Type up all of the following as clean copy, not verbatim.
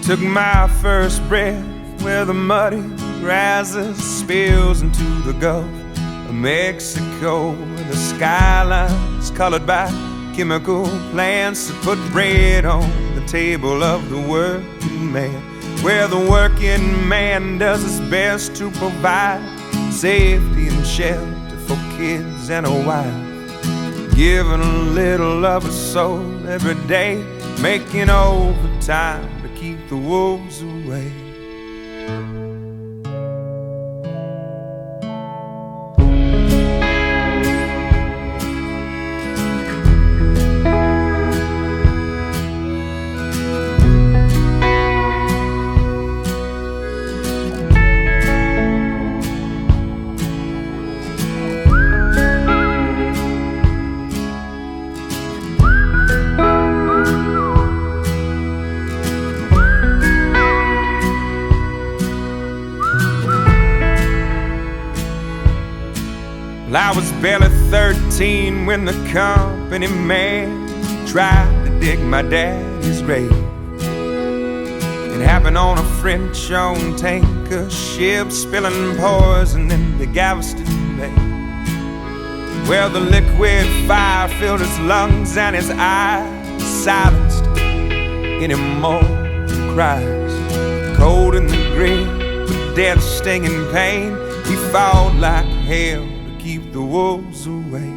Took my first breath where the muddy rises, spills into the Gulf of Mexico, where the skyline's colored by chemical plants that put bread on the table of the working man, where the working man does his best to provide safety and shelter for kids and a wife, giving a little of his soul every day, making overtime to keep the wolves away. Well, I was barely 13 when the company man tried to dig my daddy's grave. It happened on a French-owned tanker ship, spilling poison in the Galveston Bay, where the liquid fire filled his lungs and his eyes silenced any more cries. Cold in the grave, with death stinging pain, he fought like hell to keep the wolves away.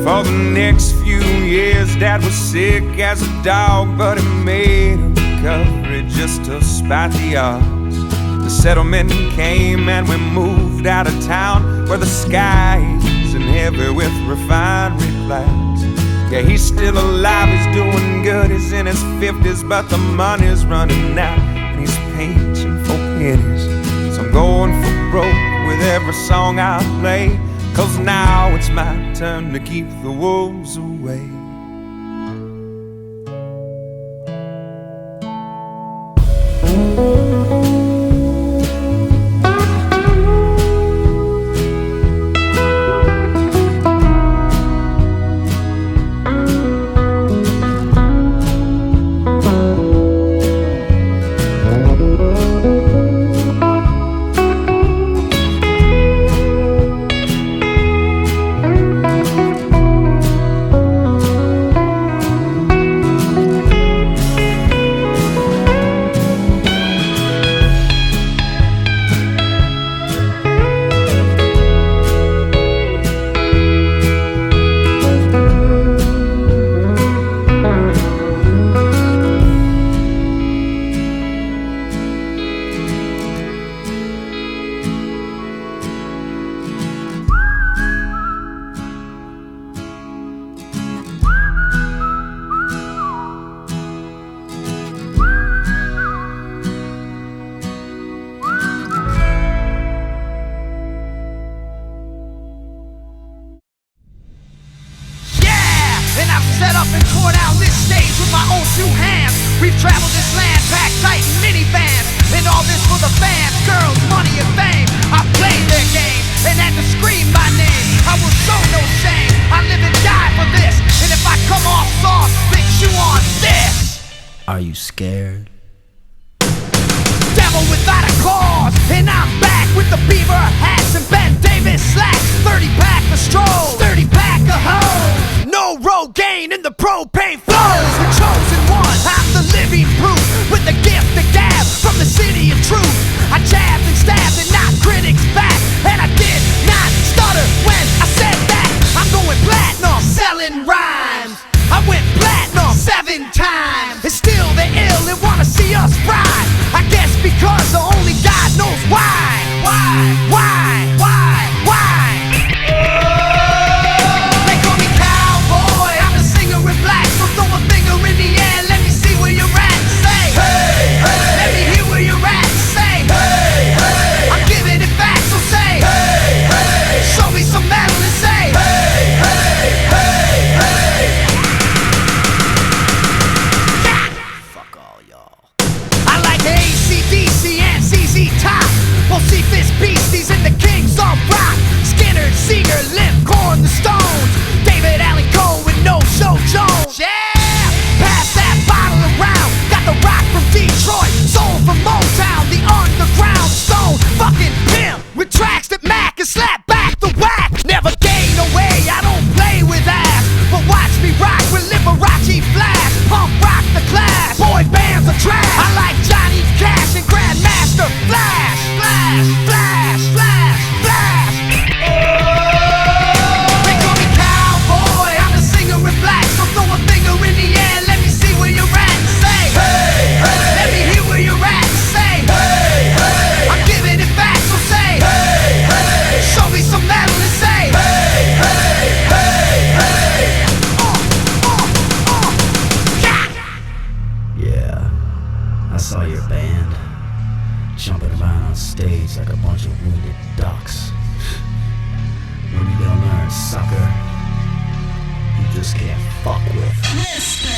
For the next few years, Dad was sick as a dog, but he made a recovery just to spite the odds. The settlement came and we moved out of town, where the sky isn't heavy with refinery clouds. Yeah, he's still alive, he's doing good, he's in his 50s, but the money's running out and he's painting for pennies. So I'm going for broke with every song I play, 'cause now it's my turn to keep the wolves away. And I've set up and tore down this stage with my own two hands. We've traveled this land, packed tight in minivans, and all this for the fans, girls, money, and fame. I played their game and had to scream my name. I will show no shame, I live and die for this. And if I come off soft, fix you on this. Are you scared? Devil without a cause, and I'm back with the beaver hats and Ben Davis slacks. 30-pack of strolls, 30-pack of hoes. No Rogaine in the propane flows. The chosen one, I'm the living proof, with the gift of gab from the city of truth. I jabbed and stabbed and knocked critics back, and I did not stutter when I said that. I'm going platinum, selling rhymes. I went platinum 7 times, and still they're ill and wanna see us ride. I guess because only God knows why. They call me cowboy, I'm the singer just get fucked with. Listen.